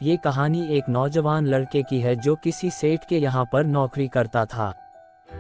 ये कहानी एक नौजवान लड़के की है जो किसी सेठ के यहाँ पर नौकरी करता था।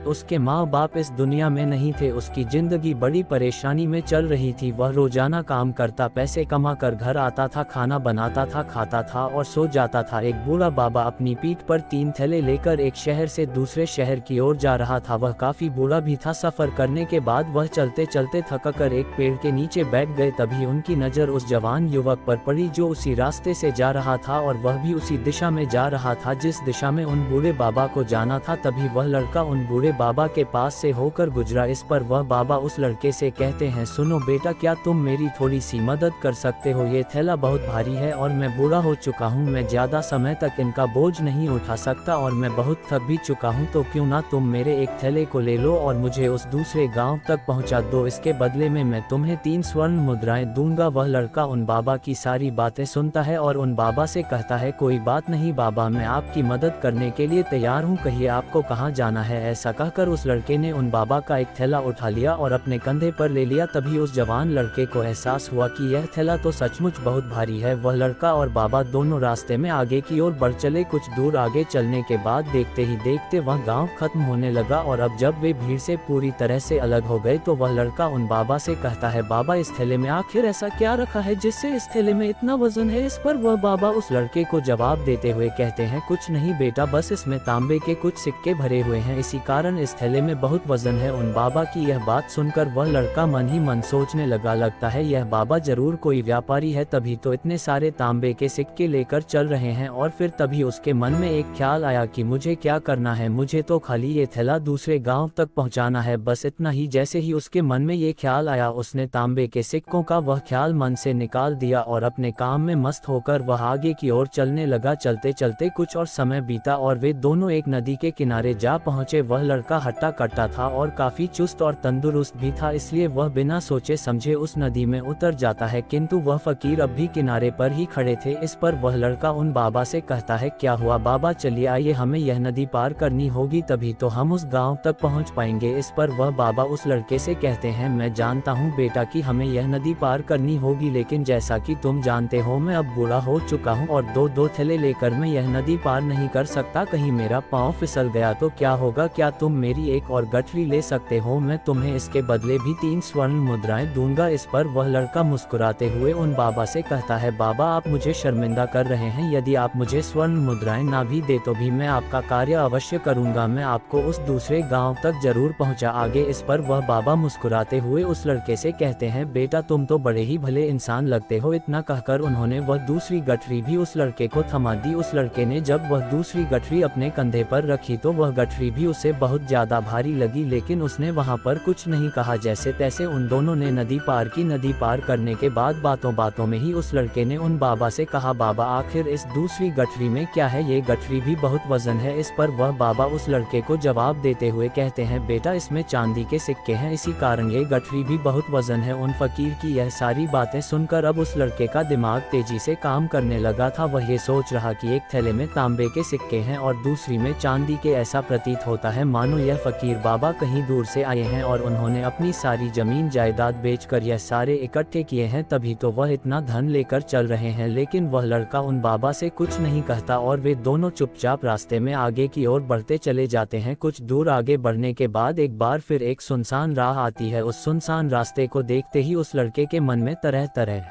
उसके माँ बाप इस दुनिया में नहीं थे। उसकी जिंदगी बड़ी परेशानी में चल रही थी। वह रोजाना काम करता, पैसे कमा कर घर आता था, खाना बनाता था, खाता था और सो जाता था। एक बूढ़ा बाबा अपनी पीठ पर 3 थैले लेकर एक शहर से दूसरे शहर की ओर जा रहा था। वह काफी बूढ़ा भी था। सफर करने के बाद वह चलते चलते थक कर एक पेड़ के नीचे बैठ गए। तभी उनकी नजर उस जवान युवक पर पड़ी जो उसी रास्ते से जा रहा था और वह भी उसी दिशा में जा रहा था जिस दिशा में उन बूढ़े बाबा को जाना था। तभी वह लड़का उन बूढ़े बाबा के पास से होकर गुजरा। इस पर वह बाबा उस लड़के से कहते हैं, सुनो बेटा, क्या तुम मेरी थोड़ी सी मदद कर सकते हो? ये थैला बहुत भारी है और मैं बूढ़ा हो चुका हूँ। मैं ज्यादा समय तक इनका बोझ नहीं उठा सकता और मैं बहुत थक भी चुका हूँ। तो क्यों ना तुम मेरे एक थैले को ले लो और मुझे उस दूसरे गाँव तक पहुँचा दो। इसके बदले में मैं तुम्हें 3 स्वर्ण मुद्राएं दूंगा। वह लड़का उन बाबा की सारी बातें सुनता है और उन बाबा से कहता है, कोई बात नहीं बाबा, मैं आपकी मदद करने के लिए तैयार हूँ। कहिए आपको कहाँ जाना है? ऐसा कहकर उस लड़के ने उन बाबा का एक थैला उठा लिया और अपने कंधे पर ले लिया। तभी उस जवान लड़के को एहसास हुआ कि यह थैला तो सचमुच बहुत भारी है। वह लड़का और बाबा दोनों रास्ते में आगे की ओर बढ़ चले। कुछ दूर आगे चलने के बाद देखते ही देखते वह गांव खत्म होने लगा और अब जब वे भीड़ से पूरी तरह से अलग हो गए तो वह लड़का उन बाबा से कहता है, बाबा इस थैले में आखिर ऐसा क्या रखा है जिससे इस थैले में इतना वजन है? इस पर वह बाबा उस लड़के को जवाब देते हुए कहते हैं, कुछ नहीं बेटा, बस इसमें तांबे के कुछ सिक्के भरे हुए हैं, इसी कारण इस थैले में बहुत वजन है। उन बाबा की यह बात सुनकर वह लड़का मन ही मन सोचने लगा, लगता है यह बाबा जरूर कोई व्यापारी है, तभी तो इतने सारे तांबे के सिक्के लेकर चल रहे हैं। और फिर तभी उसके मन में एक ख्याल आया कि मुझे क्या करना है, मुझे तो खाली ये थैला दूसरे गांव तक पहुंचाना है, बस इतना ही। जैसे ही उसके मन में ये ख्याल आया उसने तांबे के सिक्कों का वह ख्याल मन से निकाल दिया और अपने काम में मस्त होकर वह आगे की ओर चलने लगा। चलते चलते कुछ और समय बीता और वे दोनों एक नदी के किनारे जा पहुंचे। वह लड़का हट्टा कट्टा था और काफी चुस्त और तंदुरुस्त भी था, इसलिए वह बिना सोचे समझे उस नदी में उतर जाता है। किंतु वह फकीर अब भी किनारे पर ही खड़े थे। इस पर वह लड़का उन बाबा से कहता है, क्या हुआ बाबा, चलिए आइए, हमें यह नदी पार करनी होगी, तभी तो हम उस गांव तक पहुंच पाएंगे। इस पर वह बाबा उस लड़के से कहते हैं, मैं जानता हूं बेटा कि हमें यह नदी पार करनी होगी, लेकिन जैसा कि तुम जानते हो मैं अब बूढ़ा हो चुका हूं और दो थैले लेकर मैं यह नदी पार नहीं कर सकता। कहीं मेरा पाँव फिसल गया तो क्या होगा? क्या तुम मेरी एक और गठरी ले सकते हो? मैं तुम्हें इसके बदले भी 3 स्वर्ण मुद्राएं दूंगा। इस पर वह लड़का मुस्कुराते हुए उन बाबा से कहता है, बाबा आप मुझे शर्मिंदा कर रहे हैं, यदि आप मुझे स्वर्ण मुद्राएं ना भी दे तो भी मैं आपका कार्य अवश्य करूंगा, मैं आपको उस दूसरे गांव तक जरूर पहुंचा आगे। इस पर वह बाबा मुस्कुराते हुए उस लड़के से कहते हैं, बेटा तुम तो बड़े ही भले इंसान लगते हो। इतना कहकर उन्होंने वह दूसरी गठरी भी उस लड़के को थमा दी। उस लड़के ने जब वह दूसरी गठरी अपने कंधे पर रखी तो वह गठरी भी उसे बहुत ज्यादा भारी लगी, लेकिन उसने वहां पर कुछ नहीं कहा। जैसे तैसे उन दोनों ने नदी पार की। नदी पार करने के बाद बातों बातों में ही उस लड़के ने उन बाबा से कहा, बाबा आखिर इस दूसरी गठरी में क्या है? ये गठरी भी बहुत वजन है। इस पर वह बाबा उस लड़के को जवाब देते हुए कहते हैं, बेटा इसमें चांदी के सिक्के हैं, इसी कारण ये गठरी भी बहुत वजन है। उन फकीर की यह सारी बातें सुनकर अब उस लड़के का दिमाग तेजी से काम करने लगा था। वह ये सोच रहा कि एक थैले में तांबे के सिक्के हैं और दूसरी में चांदी के। ऐसा प्रतीत होता है मानो यह फकीर बाबा कहीं दूर से आए हैं और उन्होंने अपनी सारी जमीन जायदाद बेचकर यह सारे इकट्ठे किए हैं, तभी तो वह इतना धन लेकर चल रहे हैं। लेकिन वह लड़का उन बाबा से कुछ नहीं कहता और वे दोनों चुपचाप रास्ते में आगे की ओर बढ़ते चले जाते हैं। कुछ दूर आगे बढ़ने के बाद एक बार फिर एक सुनसान राह आती है। उस सुनसान रास्ते को देखते ही उस लड़के के मन में तरह तरह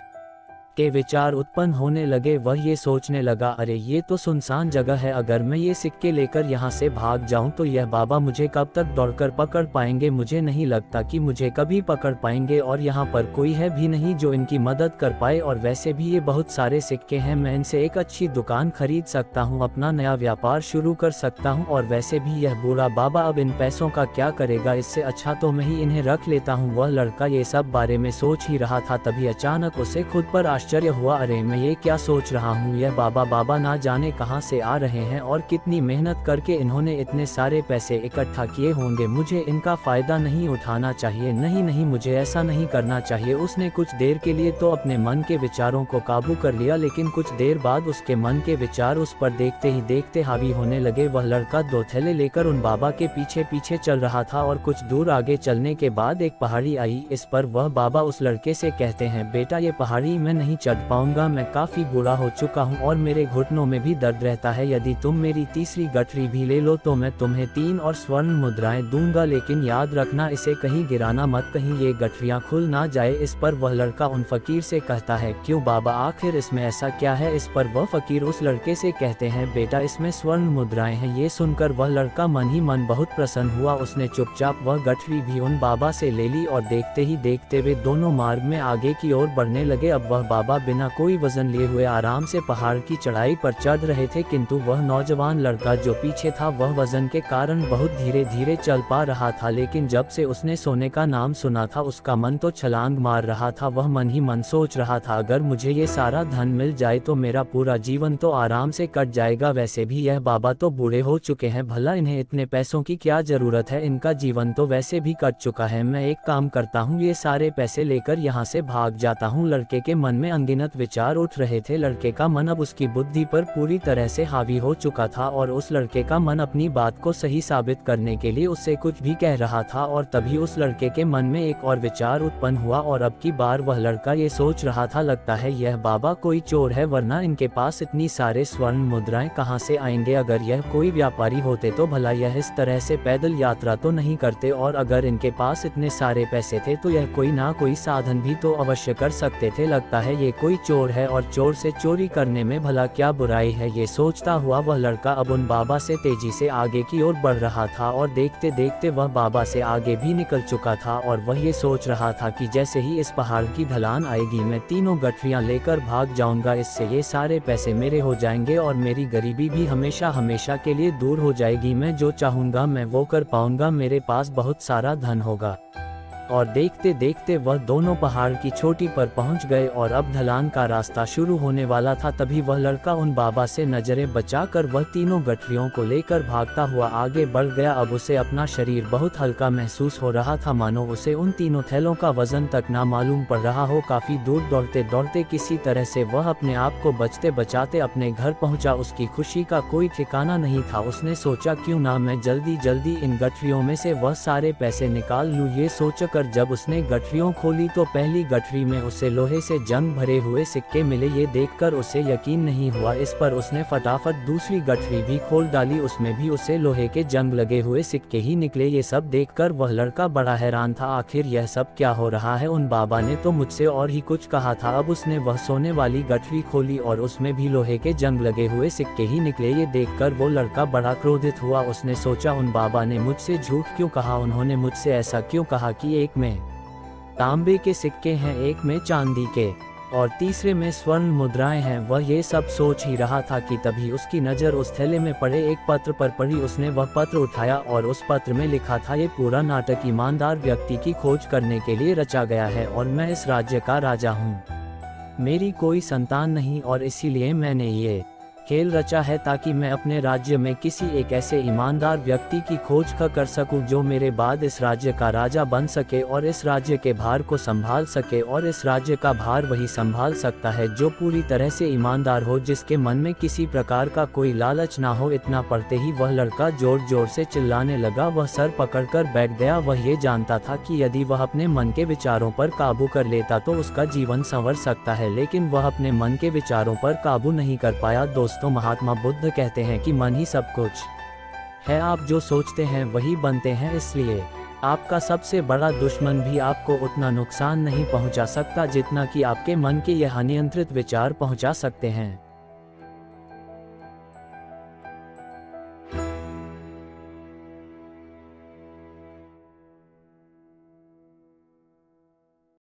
के विचार उत्पन्न होने लगे। वह ये सोचने लगा, अरे ये तो सुनसान जगह है, अगर मैं ये सिक्के लेकर यहाँ से भाग जाऊँ तो यह बाबा मुझे कब तक दौड़कर पकड़ पाएंगे? मुझे नहीं लगता कि मुझे कभी पकड़ पाएंगे और यहाँ पर कोई है भी नहीं जो इनकी मदद कर पाए। और वैसे भी ये बहुत सारे सिक्के हैं, मैं इनसे एक अच्छी दुकान खरीद सकता हूँ, अपना नया व्यापार शुरू कर सकता हूँ। और वैसे भी यह बूढ़ा बाबा अब इन पैसों का क्या करेगा? इससे अच्छा तो मैं ही इन्हें रख लेता हूँ। वह लड़का ये सब बारे में सोच ही रहा था, तभी अचानक उसे खुद पर आश्चर्य हुआ, अरे मैं ये क्या सोच रहा हूँ, यह बाबा ना जाने कहाँ से आ रहे हैं और कितनी मेहनत करके इन्होंने इतने सारे पैसे इकट्ठा किए होंगे, मुझे इनका फायदा नहीं उठाना चाहिए, नहीं मुझे ऐसा नहीं करना चाहिए। उसने कुछ देर के लिए तो अपने मन के विचारों को काबू कर लिया, लेकिन कुछ देर बाद उसके मन के विचार उस पर देखते ही देखते हावी होने लगे। वह लड़का 2 थैले लेकर उन बाबा के पीछे पीछे चल रहा था और कुछ दूर आगे चलने के बाद एक पहाड़ी आई। इस पर वह बाबा उस लड़के से कहते हैं, बेटा ये पहाड़ी मैं नहीं नहीं चढ़ पाऊंगा, मैं काफी बुरा हो चुका हूँ और मेरे घुटनों में भी दर्द रहता है। यदि तुम मेरी तीसरी गठरी भी ले लो तो मैं तुम्हें 3 और स्वर्ण मुद्राएं दूंगा, लेकिन याद रखना इसे कहीं गिराना मत, कहीं ये गठरियां खुल ना जाए। इस पर वह लड़का उन फकीर से कहता है, क्यों बाबा, आखिर इसमें ऐसा क्या है? इस पर वह फकीर उस लड़के से कहते हैं, बेटा इसमें स्वर्ण मुद्राएं हैं। ये सुनकर वह लड़का मन ही मन बहुत प्रसन्न हुआ। उसने चुपचाप वह गठरी भी उन बाबा से ले ली और देखते ही देखते वे दोनों मार्ग में आगे की ओर बढ़ने लगे। अब वह बाबा बिना कोई वजन लिए हुए आराम से पहाड़ की चढ़ाई पर चढ़ रहे थे, किंतु वह नौजवान लड़का जो पीछे था वह वजन के कारण बहुत धीरे धीरे चल पा रहा था। लेकिन जब से उसने सोने का नाम सुना था उसका मन तो छलांग मार रहा था। वह मन ही मन सोच रहा था, अगर मुझे ये सारा धन मिल जाए तो मेरा पूरा जीवन तो आराम से कट जाएगा। वैसे भी यह बाबा तो बूढ़े हो चुके हैं, भला इन्हें इतने पैसों की क्या जरूरत है, इनका जीवन तो वैसे भी कट चुका है। मैं एक काम करता हूँ, ये सारे पैसे लेकर यहाँ से भाग जाता हूँ। लड़के के मन में अनगिनत विचार उठ रहे थे। लड़के का मन अब उसकी बुद्धि पर पूरी तरह से हावी हो चुका था और उस लड़के का मन अपनी बात को सही साबित करने के लिए उससे कुछ भी कह रहा था। और तभी उस लड़के के मन में एक और विचार उत्पन्न हुआ और अब की बार वह लड़का ये सोच रहा था, लगता है यह बाबा कोई चोर है, वरना इनके पास इतनी सारे स्वर्ण मुद्राएं कहाँ से आएंगे। अगर यह कोई व्यापारी होते तो भला यह इस तरह से पैदल यात्रा तो नहीं करते, और अगर इनके पास इतने सारे पैसे थे तो यह कोई ना कोई साधन भी तो अवश्य कर सकते थे। लगता है ये कोई चोर है और चोर से चोरी करने में भला क्या बुराई है। ये सोचता हुआ वह लड़का अब उन बाबा से तेजी से आगे की ओर बढ़ रहा था और देखते देखते वह बाबा से आगे भी निकल चुका था। और वह ये सोच रहा था कि जैसे ही इस पहाड़ की ढलान आएगी मैं तीनों गठरियां लेकर भाग जाऊंगा, इससे ये सारे पैसे मेरे हो जाएंगे और मेरी गरीबी भी हमेशा हमेशा के लिए दूर हो जाएगी। मैं जो चाहूंगा मैं वो कर पाऊंगा, मेरे पास बहुत सारा धन होगा। और देखते देखते वह दोनों पहाड़ की चोटी पर पहुंच गए और अब ढलान का रास्ता शुरू होने वाला था। तभी वह लड़का उन बाबा से नजरें बचाकर वह तीनों गठरियों को लेकर भागता हुआ आगे बढ़ गया। अब उसे अपना शरीर बहुत हल्का महसूस हो रहा था, मानो उसे उन तीनों थैलों का वजन तक ना मालूम पड़ रहा हो। काफी दूर दौड़ते दौड़ते किसी तरह से वह अपने आप को बचते बचाते अपने घर पहुंचा। उसकी खुशी का कोई ठिकाना नहीं था। उसने सोचा, क्यों ना मैं जल्दी जल्दी इन गठरियों में से वह सारे पैसे निकाल लूं। ये सोचकर जब उसने गठरियों खोली तो पहली गठरी में उसे लोहे से जंग भरे हुए सिक्के मिले। ये देखकर उसे यकीन नहीं हुआ। इस पर उसने फटाफट दूसरी गठरी भी खोल डाली, उसमें भी उसे लोहे के जंग लगे हुए सिक्के ही निकले। ये सब देखकर वह लड़का बड़ा हैरान था, आखिर यह सब क्या हो रहा है। उन बाबा ने तो मुझसे और ही कुछ कहा था। अब उसने वह सोने वाली गठरी खोली और उसमें भी लोहे के जंग लगे हुए सिक्के ही निकले। ये देखकर वो लड़का बड़ा क्रोधित हुआ। उसने सोचा, उन बाबा ने मुझसे झूठ क्यों कहा, उन्होंने मुझसे ऐसा क्यों कहा कि एक में तांबे के सिक्के हैं, एक में चांदी के और तीसरे में स्वर्ण मुद्राएं हैं। वह ये सब सोच ही रहा था कि तभी उसकी नज़र उस थैले में पड़े एक पत्र पर पड़ी। उसने वह पत्र उठाया और उस पत्र में लिखा था, ये पूरा नाटक ईमानदार व्यक्ति की खोज करने के लिए रचा गया है और मैं इस राज्य का राजा हूँ। मेरी कोई संतान नहीं और इसीलिए मैंने ये खेल रचा है ताकि मैं अपने राज्य में किसी एक ऐसे ईमानदार व्यक्ति की खोज कर सकूं जो मेरे बाद इस राज्य का राजा बन सके और इस राज्य के भार को संभाल सके। और इस राज्य का भार वही संभाल सकता है जो पूरी तरह से ईमानदार हो, जिसके मन में किसी प्रकार का कोई लालच ना हो। इतना पढ़ते ही वह लड़का जोर जोर से चिल्लाने लगा। वह सर पकड़कर बैठ गया। वह ये जानता था कि यदि वह अपने मन के विचारों पर काबू कर लेता तो उसका जीवन संवर सकता है, लेकिन वह अपने मन के विचारों पर काबू नहीं कर पाया। दोस्तों, महात्मा बुद्ध कहते हैं कि मन ही सब कुछ है, आप जो सोचते हैं वही बनते हैं, इसलिए आपका सबसे बड़ा दुश्मन भी आपको उतना नुकसान नहीं पहुंचा सकता जितना कि आपके मन के यह अनियंत्रित विचार पहुंचा सकते हैं।